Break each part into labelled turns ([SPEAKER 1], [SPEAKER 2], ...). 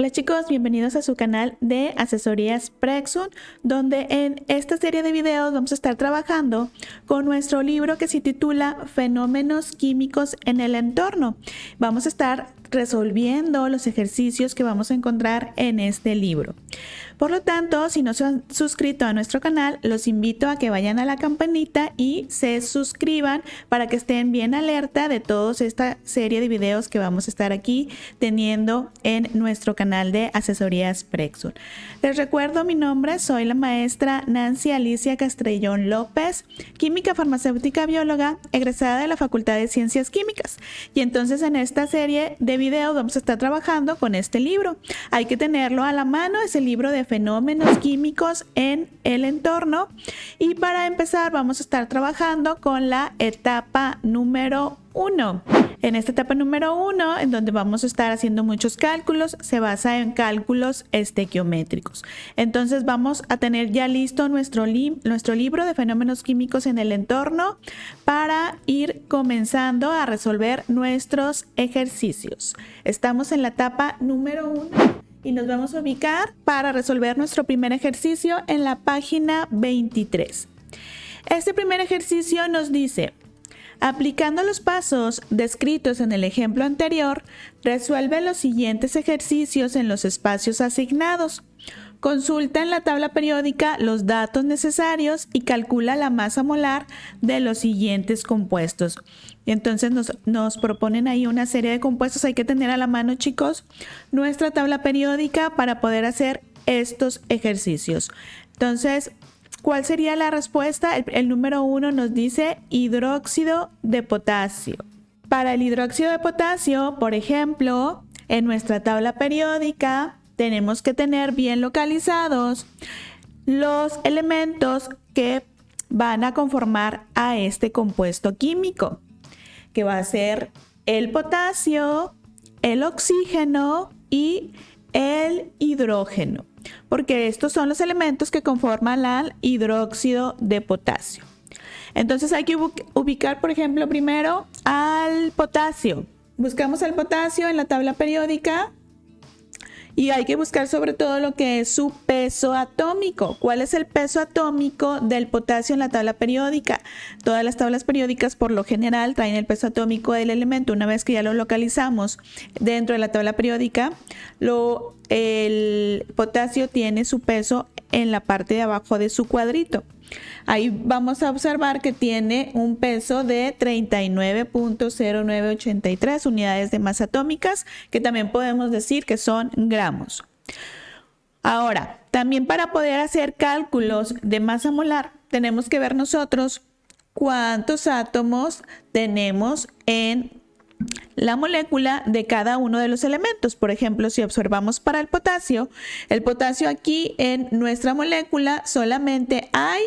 [SPEAKER 1] Hola chicos, bienvenidos a su canal de Asesorías Prexun, donde en esta serie de videos vamos a estar trabajando con nuestro libro que se titula Fenómenos químicos en el entorno. Vamos a estar resolviendo los ejercicios que vamos a encontrar en este libro. Por lo tanto, si no se han suscrito a nuestro canal, los invito a que vayan a la campanita y se suscriban para que estén bien alerta de toda esta serie de videos que vamos a estar aquí teniendo en nuestro canal de Asesorías Prexun. Les recuerdo mi nombre, soy la maestra Nancy Alicia Castrellón López, química farmacéutica bióloga, egresada de la Facultad de Ciencias Químicas. Y entonces en esta serie de videos vamos a estar trabajando con este libro. Hay que tenerlo a la mano, es el libro de Fenómenos químicos en el entorno. Y para empezar vamos a estar trabajando con la etapa número 1. En esta etapa número 1, en donde vamos a estar haciendo muchos cálculos, se basa en cálculos estequiométricos. Entonces vamos a tener ya listo nuestro libro de fenómenos químicos en el entorno para ir comenzando a resolver nuestros ejercicios. Estamos en la etapa número 1. Y nos vamos a ubicar para resolver nuestro primer ejercicio en la página 23. Este primer ejercicio nos dice: aplicando los pasos descritos en el ejemplo anterior, resuelve los siguientes ejercicios en los espacios asignados. Consulta en la tabla periódica los datos necesarios y calcula la masa molar de los siguientes compuestos. Y entonces nos proponen ahí una serie de compuestos. Hay que tener a la mano, chicos, nuestra tabla periódica para poder hacer estos ejercicios. Entonces, ¿cuál sería la respuesta? El número 1 nos dice hidróxido de potasio. Para el hidróxido de potasio, por ejemplo, en nuestra tabla periódica tenemos que tener bien localizados los elementos que van a conformar a este compuesto químico, que va a ser el potasio, el oxígeno y el hidrógeno, porque estos son los elementos que conforman al hidróxido de potasio. Entonces hay que ubicar, por ejemplo, primero al potasio. Buscamos el potasio en la tabla periódica y hay que buscar sobre todo lo que es su peso atómico. ¿Cuál es el peso atómico del potasio en la tabla periódica? Todas las tablas periódicas por lo general traen el peso atómico del elemento. Una vez que ya lo localizamos dentro de la tabla periódica, el potasio tiene su peso en la parte de abajo de su cuadrito. Ahí vamos a observar que tiene un peso de 39.0983 unidades de masa atómicas, que también podemos decir que son gramos. Ahora, también para poder hacer cálculos de masa molar, tenemos que ver nosotros cuántos átomos tenemos en la molécula de cada uno de los elementos. Por ejemplo, si observamos para el potasio aquí en nuestra molécula solamente hay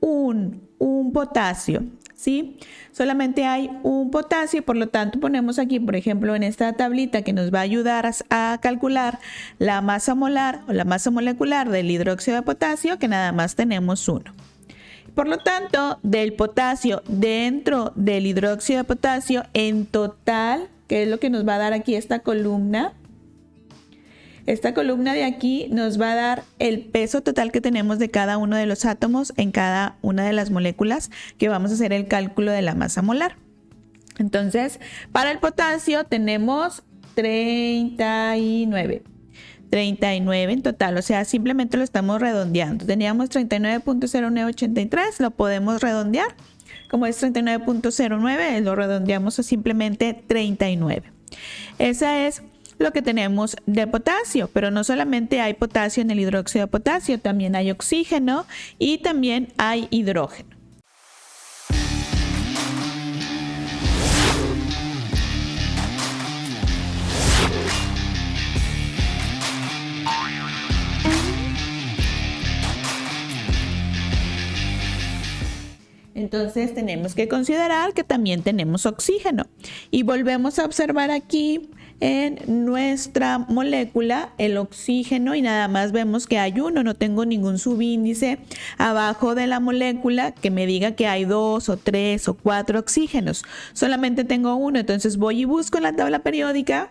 [SPEAKER 1] un potasio, ¿sí? Solamente hay un potasio, por lo tanto ponemos aquí, por ejemplo, en esta tablita que nos va a ayudar a calcular la masa molar o la masa molecular del hidróxido de potasio, que nada más tenemos uno. Por lo tanto, del potasio dentro del hidróxido de potasio en total, que es lo que nos va a dar aquí esta columna de aquí nos va a dar el peso total que tenemos de cada uno de los átomos en cada una de las moléculas que vamos a hacer el cálculo de la masa molar. Entonces, para el potasio tenemos 39 en total, o sea, simplemente lo estamos redondeando. Teníamos 39.0983, lo podemos redondear. Como es 39.09, lo redondeamos a simplemente 39. Esa es lo que tenemos de potasio, pero no solamente hay potasio en el hidróxido de potasio, también hay oxígeno y también hay hidrógeno. Entonces tenemos que considerar que también tenemos oxígeno y volvemos a observar aquí en nuestra molécula el oxígeno y nada más vemos que hay uno, no tengo ningún subíndice abajo de la molécula que me diga que hay 2 o 3 o 4 oxígenos, solamente tengo uno. Entonces voy y busco en la tabla periódica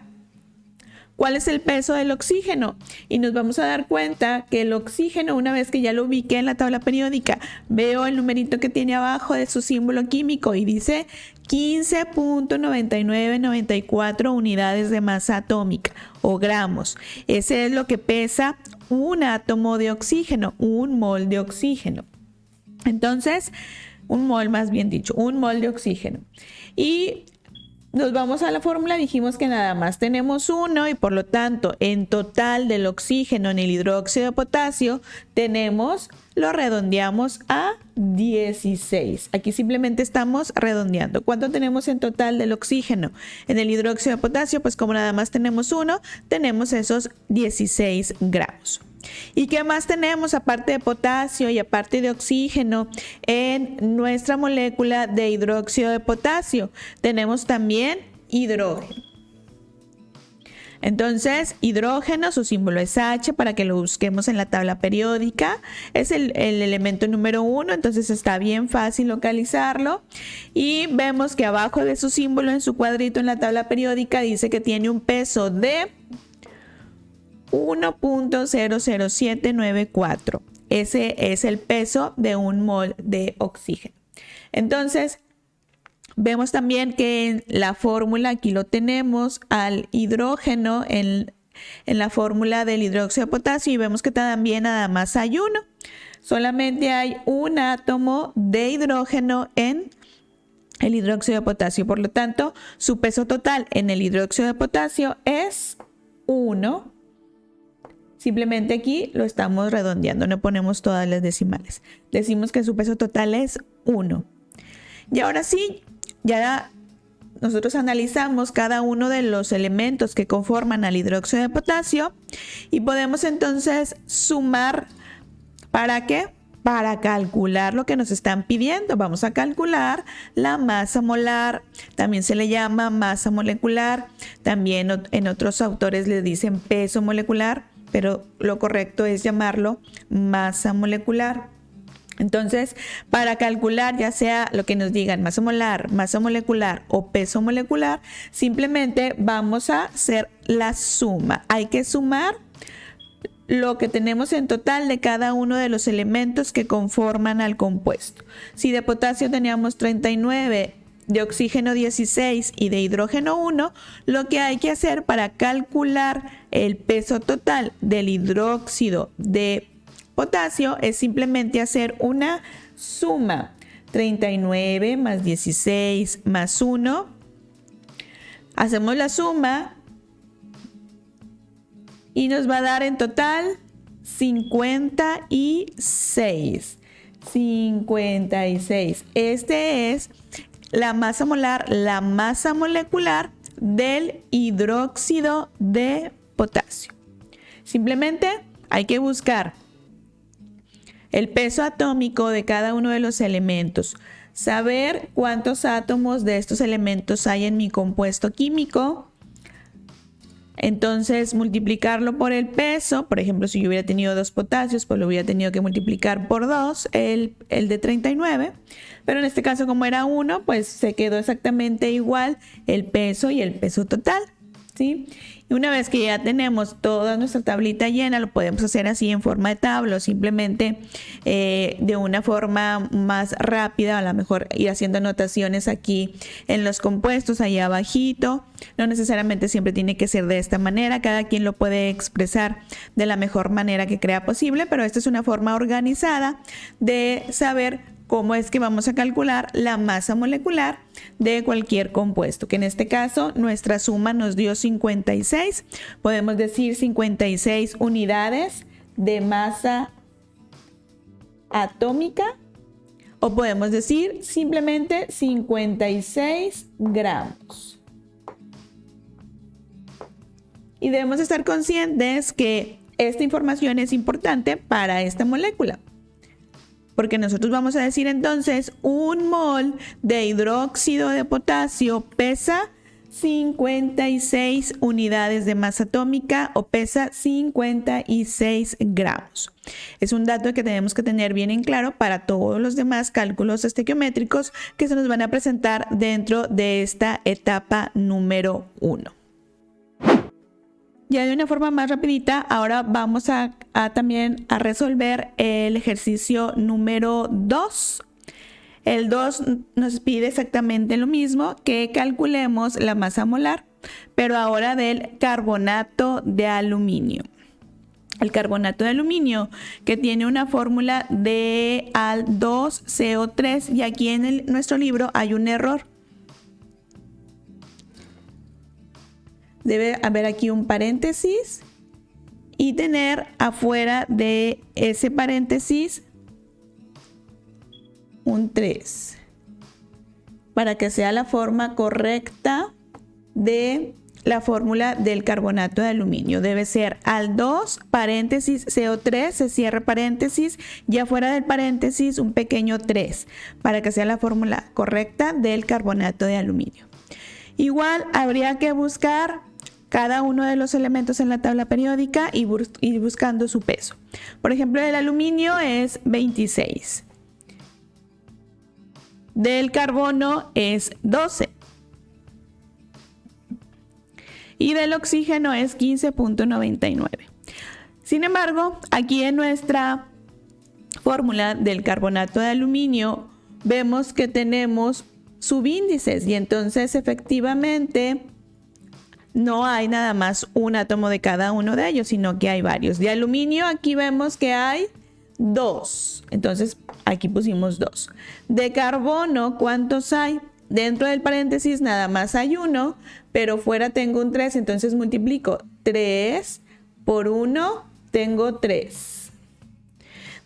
[SPEAKER 1] ¿cuál es el peso del oxígeno? Y nos vamos a dar cuenta que el oxígeno, una vez que ya lo ubiqué en la tabla periódica, veo el numerito que tiene abajo de su símbolo químico y dice 15.9994 unidades de masa atómica o gramos. Ese es lo que pesa un átomo de oxígeno, un mol de oxígeno. Entonces, un mol más bien dicho, un mol de oxígeno. Y nos vamos a la fórmula, dijimos que nada más tenemos uno y por lo tanto en total del oxígeno en el hidróxido de potasio tenemos, lo redondeamos a 16. Aquí simplemente estamos redondeando. ¿Cuánto tenemos en total del oxígeno en el hidróxido de potasio? Pues como nada más tenemos uno, tenemos esos 16 gramos. ¿Y qué más tenemos aparte de potasio y aparte de oxígeno en nuestra molécula de hidróxido de potasio? Tenemos también hidrógeno. Entonces, hidrógeno, su símbolo es H para que lo busquemos en la tabla periódica. Es el elemento número 1, entonces está bien fácil localizarlo. Y vemos que abajo de su símbolo, en su cuadrito en la tabla periódica, dice que tiene un peso de 1.00794. Ese es el peso de un mol de oxígeno. Entonces, vemos también que en la fórmula, aquí lo tenemos, al hidrógeno en la fórmula del hidróxido de potasio y vemos que también nada más hay uno. Solamente hay un átomo de hidrógeno en el hidróxido de potasio. Por lo tanto, su peso total en el hidróxido de potasio es 1. Simplemente aquí lo estamos redondeando, no ponemos todas las decimales. Decimos que su peso total es 1. Y ahora sí, ya nosotros analizamos cada uno de los elementos que conforman al hidróxido de potasio y podemos entonces sumar. ¿Para qué? Para calcular lo que nos están pidiendo. Vamos a calcular la masa molar, también se le llama masa molecular, también en otros autores le dicen peso molecular, pero lo correcto es llamarlo masa molecular. Entonces, para calcular ya sea lo que nos digan masa molar, masa molecular o peso molecular, simplemente vamos a hacer la suma. Hay que sumar lo que tenemos en total de cada uno de los elementos que conforman al compuesto. Si de potasio teníamos 39, de oxígeno 16 y de hidrógeno 1, lo que hay que hacer para calcular el peso total del hidróxido de potasio es simplemente hacer una suma. 39 más 16 más 1. Hacemos la suma y nos va a dar en total 56. 56. Este es la masa molar, la masa molecular del hidróxido de potasio. Simplemente hay que buscar el peso atómico de cada uno de los elementos, saber cuántos átomos de estos elementos hay en mi compuesto químico. Entonces multiplicarlo por el peso, por ejemplo, si yo hubiera tenido 2 potasios, pues lo hubiera tenido que multiplicar por 2, el de 39. Pero en este caso, como era 1, pues se quedó exactamente igual el peso y el peso total, ¿sí? Y una vez que ya tenemos toda nuestra tablita llena, lo podemos hacer así en forma de tabla o simplemente de una forma más rápida, a lo mejor ir haciendo anotaciones aquí en los compuestos, allá abajito. No necesariamente siempre tiene que ser de esta manera, cada quien lo puede expresar de la mejor manera que crea posible, pero esta es una forma organizada de saber cómo es que vamos a calcular la masa molecular de cualquier compuesto, que en este caso nuestra suma nos dio 56. Podemos decir 56 unidades de masa atómica o podemos decir simplemente 56 gramos. Y debemos estar conscientes que esta información es importante para esta molécula. Porque nosotros vamos a decir entonces un mol de hidróxido de potasio pesa 56 unidades de masa atómica o pesa 56 gramos. Es un dato que tenemos que tener bien en claro para todos los demás cálculos estequiométricos que se nos van a presentar dentro de esta etapa número 1. Ya de una forma más rapidita, ahora vamos a también a resolver el ejercicio número 2. El 2 nos pide exactamente lo mismo, que calculemos la masa molar, pero ahora del carbonato de aluminio. El carbonato de aluminio, que tiene una fórmula de Al2CO3, y aquí en nuestro libro hay un error. Debe haber aquí un paréntesis y tener afuera de ese paréntesis un 3 para que sea la forma correcta de la fórmula del carbonato de aluminio. Debe ser Al2, paréntesis, CO3, se cierra paréntesis, y afuera del paréntesis un pequeño 3 para que sea la fórmula correcta del carbonato de aluminio. Igual habría que buscar cada uno de los elementos en la tabla periódica y ir buscando su peso. Por ejemplo, el aluminio es 26. Del carbono es 12. Y del oxígeno es 15.99. Sin embargo, aquí en nuestra fórmula del carbonato de aluminio vemos que tenemos subíndices, y entonces efectivamente no hay nada más un átomo de cada uno de ellos, sino que hay varios. De aluminio aquí vemos que hay 2, entonces aquí pusimos 2. De carbono, ¿cuántos hay? Dentro del paréntesis nada más hay 1, pero fuera tengo un 3, entonces multiplico 3 por 1, tengo 3.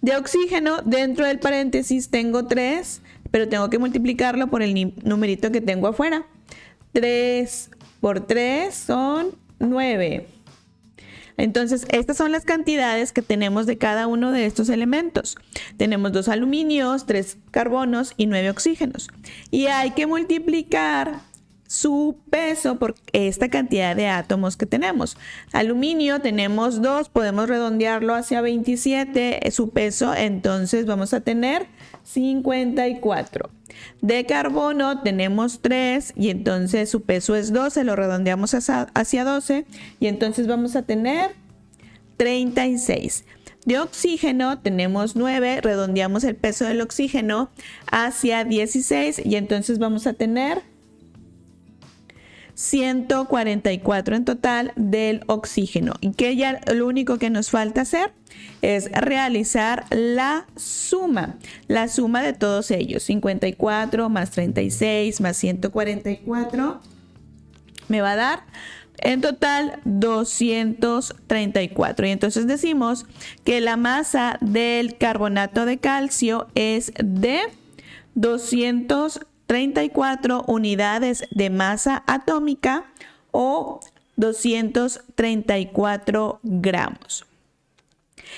[SPEAKER 1] De oxígeno, dentro del paréntesis tengo 3, pero tengo que multiplicarlo por el numerito que tengo afuera. 3 por 3 son 9. Entonces, estas son las cantidades que tenemos de cada uno de estos elementos. Tenemos 2 aluminios, 3 carbonos y 9 oxígenos. Y hay que multiplicar su peso por esta cantidad de átomos que tenemos. Aluminio tenemos 2, podemos redondearlo hacia 27, su peso, entonces vamos a tener 54. De carbono tenemos 3 y entonces su peso es 12, lo redondeamos hacia 12 y entonces vamos a tener 36. De oxígeno tenemos 9, redondeamos el peso del oxígeno hacia 16 y entonces vamos a tener 144 en total del oxígeno. Y que ya lo único que nos falta hacer es realizar la suma de todos ellos. 54 más 36 más 144 me va a dar en total 234. Y entonces decimos que la masa del carbonato de calcio es de 234 unidades de masa atómica o 234 gramos.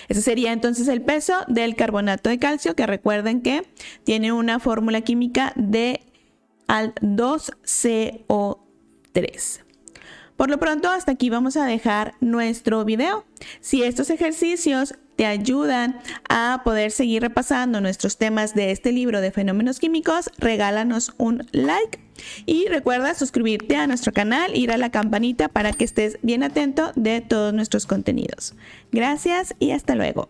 [SPEAKER 1] Ese sería entonces el peso del carbonato de calcio, que recuerden que tiene una fórmula química de Al2CO3. Por lo pronto, hasta aquí vamos a dejar nuestro video. Si estos ejercicios te ayudan a poder seguir repasando nuestros temas de este libro de fenómenos químicos, regálanos un like y recuerda suscribirte a nuestro canal, ir a la campanita para que estés bien atento de todos nuestros contenidos. Gracias y hasta luego.